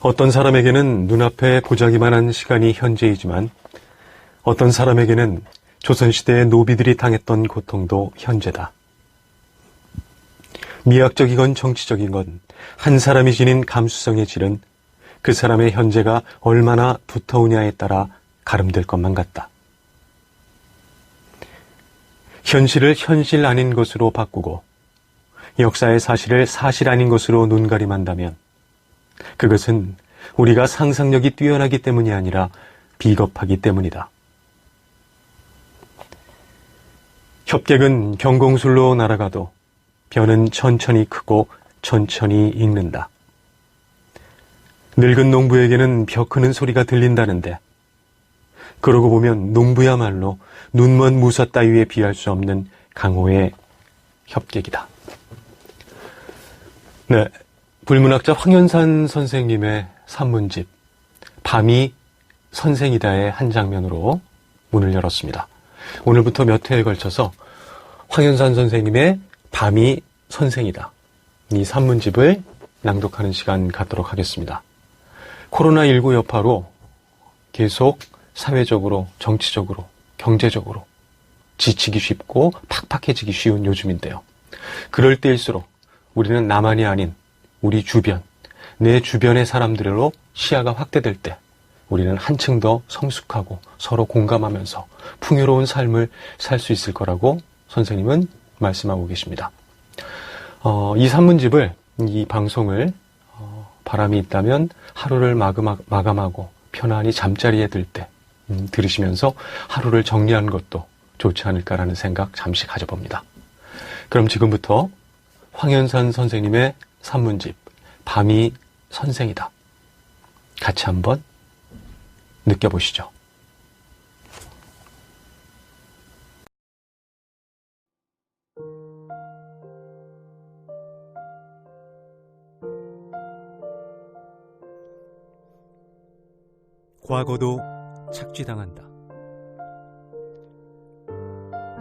어떤 사람에게는 눈앞에 보자기만 한 시간이 현재이지만 어떤 사람에게는 조선시대의 노비들이 당했던 고통도 현재다. 미학적이건 정치적이건 한 사람이 지닌 감수성의 질은 그 사람의 현재가 얼마나 두터우냐에 따라 가름될 것만 같다. 현실을 현실 아닌 것으로 바꾸고 역사의 사실을 사실 아닌 것으로 눈가림한다면 그것은 우리가 상상력이 뛰어나기 때문이 아니라 비겁하기 때문이다. 협객은 경공술로 날아가도 벼는 천천히 크고 천천히 익는다. 늙은 농부에게는 벼 크는 소리가 들린다는데 그러고 보면 농부야말로 눈먼 무사 따위에 비할 수 없는 강호의 협객이다. 네, 불문학자 황현산 선생님의 산문집 밤이 선생이다의 한 장면으로 문을 열었습니다. 오늘부터 몇 회에 걸쳐서 황현산 선생님의 밤이 선생이다, 이 산문집을 낭독하는 시간 갖도록 하겠습니다. 코로나19 여파로 계속 사회적으로, 정치적으로, 경제적으로 지치기 쉽고 팍팍해지기 쉬운 요즘인데요. 그럴 때일수록 우리는 나만이 아닌 우리 주변, 내 주변의 사람들로 시야가 확대될 때 우리는 한층 더 성숙하고 서로 공감하면서 풍요로운 삶을 살 수 있을 거라고 선생님은 말씀하고 계십니다. 이 산문집을, 이 방송을 바람이 있다면 하루를 마감하고 편안히 잠자리에 들 때 들으시면서 하루를 정리하는 것도 좋지 않을까라는 생각 잠시 가져봅니다. 그럼 지금부터 황현산 선생님의 산문집 밤이 선생이다, 같이 한번 느껴보시죠. 과거도 착취당한다.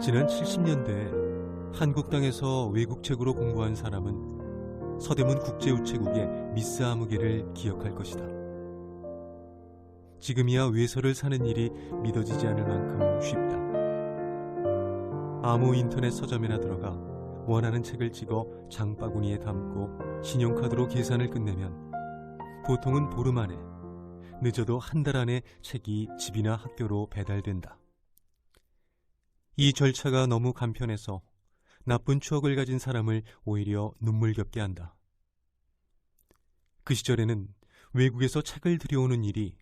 지난 70년대에 한국 땅에서 외국책으로 공부한 사람은 서대문 국제우체국의 미스 아무개를 기억할 것이다. 지금이야 외서를 사는 일이 믿어지지 않을 만큼 쉽다. 아무 인터넷 서점에나 들어가 원하는 책을 찍어 장바구니에 담고 신용카드로 계산을 끝내면 보통은 보름 안에, 늦어도 한 달 안에 책이 집이나 학교로 배달된다. 이 절차가 너무 간편해서 나쁜 추억을 가진 사람을 오히려 눈물겹게 한다. 그 시절에는 외국에서 책을 들여오는 일이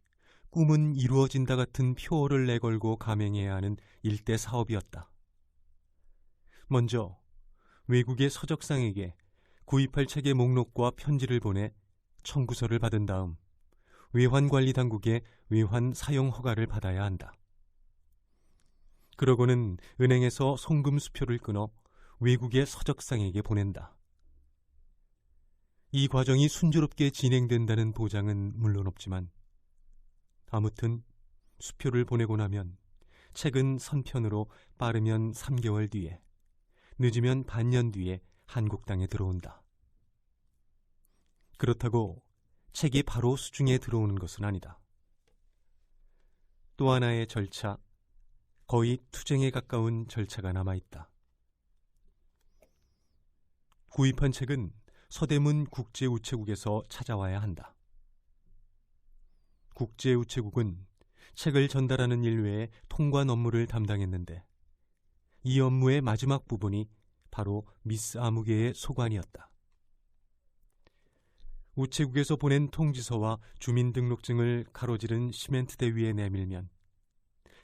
꿈은 이루어진다 같은 표어를 내걸고 감행해야 하는 일대 사업이었다. 먼저 외국의 서적상에게 구입할 책의 목록과 편지를 보내 청구서를 받은 다음 외환관리당국의 외환 사용 허가를 받아야 한다. 그러고는 은행에서 송금수표를 끊어 외국의 서적상에게 보낸다. 이 과정이 순조롭게 진행된다는 보장은 물론 없지만 아무튼 수표를 보내고 나면 책은 선편으로 빠르면 3개월 뒤에, 늦으면 반년 뒤에 한국 땅에 들어온다. 그렇다고 책이 바로 수중에 들어오는 것은 아니다. 또 하나의 절차, 거의 투쟁에 가까운 절차가 남아있다. 구입한 책은 서대문 국제우체국에서 찾아와야 한다. 국제우체국은 책을 전달하는 일 외에 통관 업무를 담당했는데 이 업무의 마지막 부분이 바로 미스 아무개의 소관이었다. 우체국에서 보낸 통지서와 주민등록증을 가로지른 시멘트대 위에 내밀면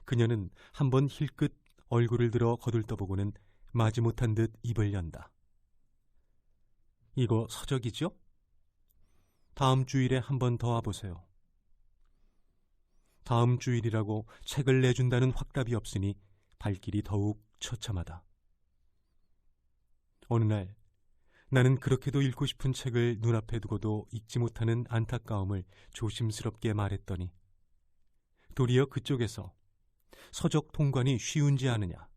그녀는 한번 힐끗 얼굴을 들어 거들떠보고는 마지못한 듯 입을 연다. 이거 서적이죠? 다음 주일에 한번 더 와보세요. 다음 주일이라고 책을 내준다는 확답이 없으니 발길이 더욱 처참하다. 어느 날 나는 그렇게도 읽고 싶은 책을 눈앞에 두고도 읽지 못하는 안타까움을 조심스럽게 말했더니 도리어 그쪽에서 서적 통관이 쉬운지 아느냐,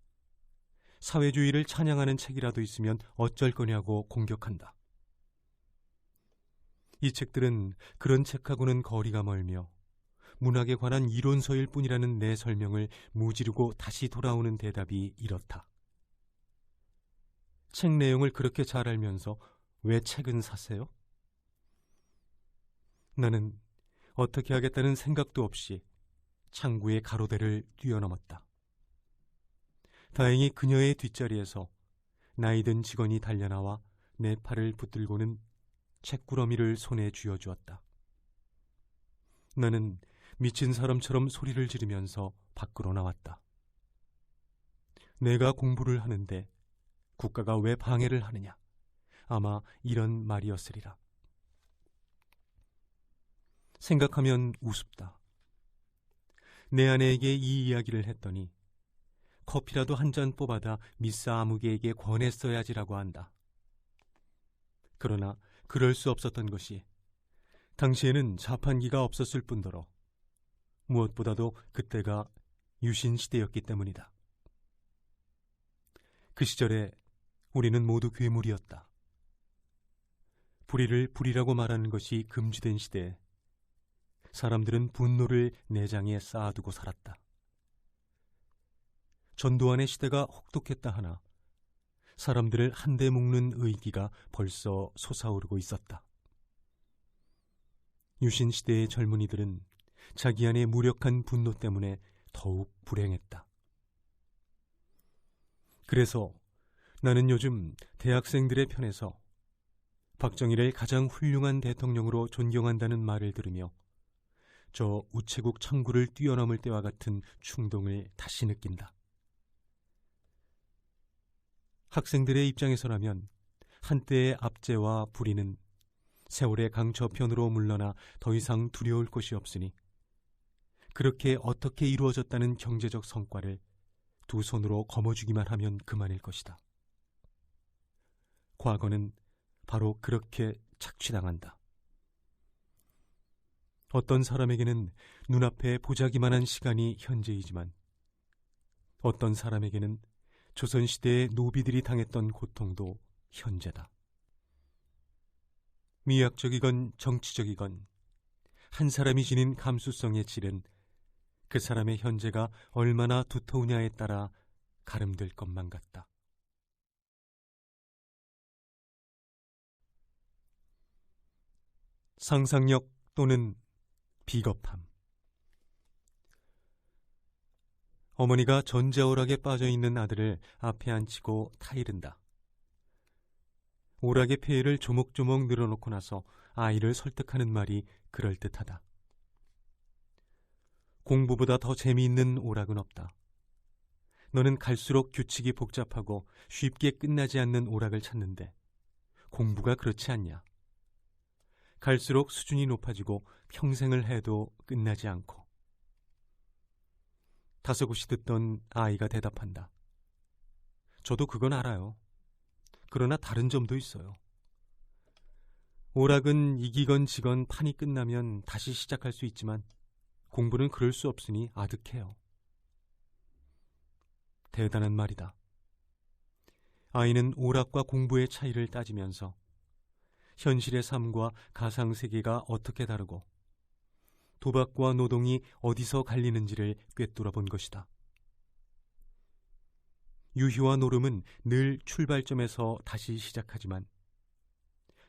사회주의를 찬양하는 책이라도 있으면 어쩔 거냐고 공격한다. 이 책들은 그런 책하고는 거리가 멀며 문학에 관한 이론서일 뿐이라는 내 설명을 무지르고 다시 돌아오는 대답이 이렇다. 책 내용을 그렇게 잘 알면서 왜 책은 사세요? 나는 어떻게 하겠다는 생각도 없이 창구의 가로대를 뛰어넘었다. 다행히 그녀의 뒷자리에서 나이든 직원이 달려나와 내 팔을 붙들고는 책구러미를 손에 쥐어주었다. 나는 미친 사람처럼 소리를 지르면서 밖으로 나왔다. 내가 공부를 하는데 국가가 왜 방해를 하느냐? 아마 이런 말이었으리라. 생각하면 우습다. 내 아내에게 이 이야기를 했더니 커피라도 한 잔 뽑아다 미스 아무개에게 권했어야지라고 한다. 그러나 그럴 수 없었던 것이 당시에는 자판기가 없었을 뿐더러 무엇보다도 그때가 유신 시대였기 때문이다. 그 시절에 우리는 모두 괴물이었다. 불의를 불의라고 말하는 것이 금지된 시대에 사람들은 분노를 내장에 쌓아두고 살았다. 전두환의 시대가 혹독했다 하나 사람들을 한데 묶는 의기가 벌써 솟아오르고 있었다. 유신 시대의 젊은이들은 자기 안의 무력한 분노 때문에 더욱 불행했다. 그래서 나는 요즘 대학생들의 편에서 박정희를 가장 훌륭한 대통령으로 존경한다는 말을 들으며 저 우체국 창구를 뛰어넘을 때와 같은 충동을 다시 느낀다. 학생들의 입장에서라면 한때의 압제와 불의는 세월의 강저편으로 물러나 더 이상 두려울 것이 없으니 그렇게 어떻게 이루어졌다는 경제적 성과를 두 손으로 거머쥐기만 하면 그만일 것이다. 과거는 바로 그렇게 착취당한다. 어떤 사람에게는 눈앞에 보자기만한 시간이 현재이지만 어떤 사람에게는 조선시대의 노비들이 당했던 고통도 현재다. 미학적이건 정치적이건 한 사람이 지닌 감수성의 질은 그 사람의 현재가 얼마나 두터우냐에 따라 가름될 것만 같다. 상상력 또는 비겁함. 어머니가 전자오락에 빠져있는 아들을 앞에 앉히고 타이른다. 오락의 폐해를 조목조목 늘어놓고 나서 아이를 설득하는 말이 그럴듯하다. 공부보다 더 재미있는 오락은 없다. 너는 갈수록 규칙이 복잡하고 쉽게 끝나지 않는 오락을 찾는데 공부가 그렇지 않냐? 갈수록 수준이 높아지고 평생을 해도 끝나지 않고. 다소곳이 듣던 아이가 대답한다. 저도 그건 알아요. 그러나 다른 점도 있어요. 오락은 이기건 지건 판이 끝나면 다시 시작할 수 있지만 공부는 그럴 수 없으니 아득해요. 대단한 말이다. 아이는 오락과 공부의 차이를 따지면서 현실의 삶과 가상세계가 어떻게 다르고 도박과 노동이 어디서 갈리는지를 꿰뚫어 본 것이다. 유희와 노름은 늘 출발점에서 다시 시작하지만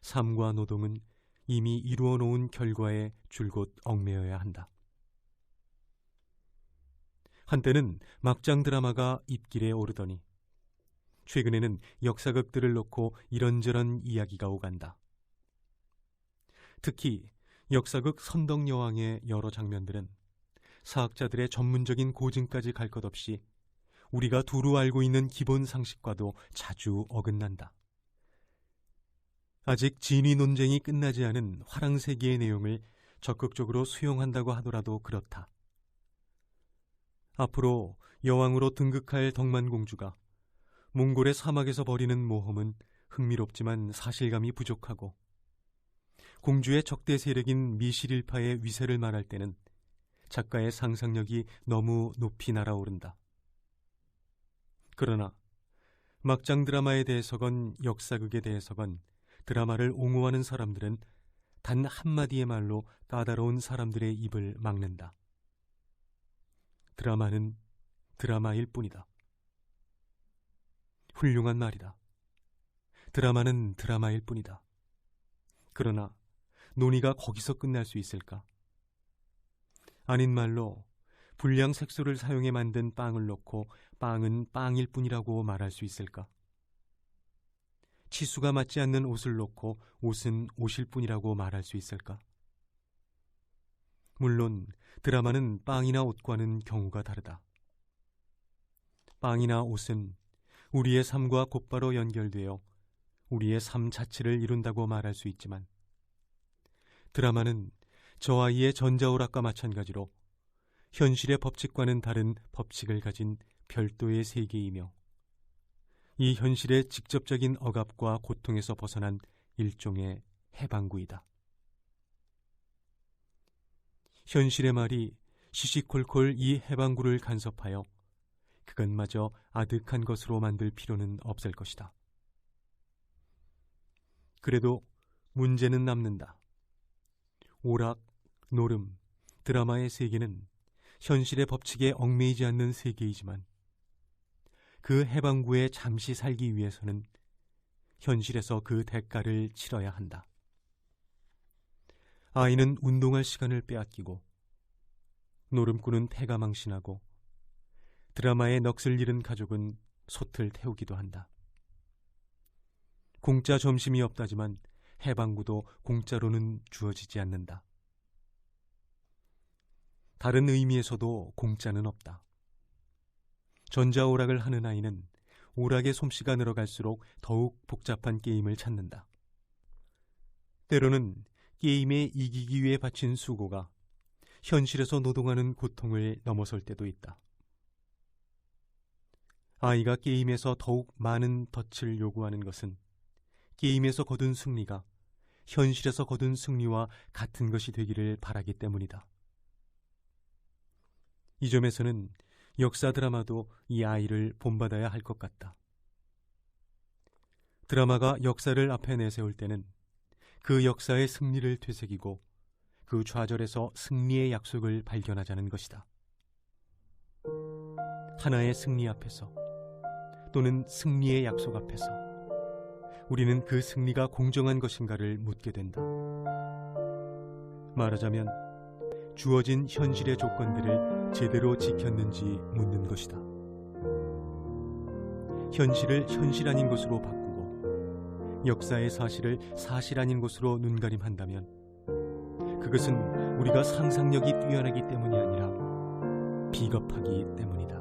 삶과 노동은 이미 이루어 놓은 결과에 줄곧 얽매여야 한다. 한때는 막장 드라마가 입길에 오르더니 최근에는 역사극들을 놓고 이런저런 이야기가 오간다. 특히 역사극 선덕여왕의 여러 장면들은 사학자들의 전문적인 고증까지 갈 것 없이 우리가 두루 알고 있는 기본 상식과도 자주 어긋난다. 아직 진위 논쟁이 끝나지 않은 화랑세기의 내용을 적극적으로 수용한다고 하더라도 그렇다. 앞으로 여왕으로 등극할 덕만공주가 몽골의 사막에서 벌이는 모험은 흥미롭지만 사실감이 부족하고 공주의 적대 세력인 미실일파의 위세를 말할 때는 작가의 상상력이 너무 높이 날아오른다. 그러나 막장 드라마에 대해서건 역사극에 대해서건 드라마를 옹호하는 사람들은 단 한마디의 말로 까다로운 사람들의 입을 막는다. 드라마는 드라마일 뿐이다. 훌륭한 말이다. 드라마는 드라마일 뿐이다. 그러나 논의가 거기서 끝날 수 있을까? 아닌 말로 불량 색소를 사용해 만든 빵을 놓고 빵은 빵일 뿐이라고 말할 수 있을까? 치수가 맞지 않는 옷을 놓고 옷은 옷일 뿐이라고 말할 수 있을까? 물론 드라마는 빵이나 옷과는 경우가 다르다. 빵이나 옷은 우리의 삶과 곧바로 연결되어 우리의 삶 자체를 이룬다고 말할 수 있지만, 드라마는 저 아이의 전자오락과 마찬가지로 현실의 법칙과는 다른 법칙을 가진 별도의 세계이며, 이 현실의 직접적인 억압과 고통에서 벗어난 일종의 해방구이다. 현실의 말이 시시콜콜 이 해방구를 간섭하여 그것마저 아득한 것으로 만들 필요는 없을 것이다. 그래도 문제는 남는다. 오락, 노름, 드라마의 세계는 현실의 법칙에 얽매이지 않는 세계이지만, 그 해방구에 잠시 살기 위해서는 현실에서 그 대가를 치러야 한다. 아이는 운동할 시간을 빼앗기고, 노름꾼은 패가 망신하고, 드라마에 넋을 잃은 가족은 솥을 태우기도 한다. 공짜 점심이 없다지만 해방구도 공짜로는 주어지지 않는다. 다른 의미에서도 공짜는 없다. 전자오락을 하는 아이는 오락의 솜씨가 늘어갈수록 더욱 복잡한 게임을 찾는다. 때로는 게임에 이기기 위해 바친 수고가 현실에서 노동하는 고통을 넘어설 때도 있다. 아이가 게임에서 더욱 많은 덫을 요구하는 것은 게임에서 거둔 승리가 현실에서 거둔 승리와 같은 것이 되기를 바라기 때문이다. 이 점에서는 역사 드라마도 이 아이를 본받아야 할 것 같다. 드라마가 역사를 앞에 내세울 때는 그 역사의 승리를 되새기고 그 좌절에서 승리의 약속을 발견하자는 것이다. 하나의 승리 앞에서 또는 승리의 약속 앞에서 우리는 그 승리가 공정한 것인가를 묻게 된다. 말하자면 주어진 현실의 조건들을 제대로 지켰는지 묻는 것이다. 현실을 현실 아닌 것으로 바꾸고 역사의 사실을 사실 아닌 것으로 눈가림한다면 그것은 우리가 상상력이 뛰어나기 때문이 아니라 비겁하기 때문이다.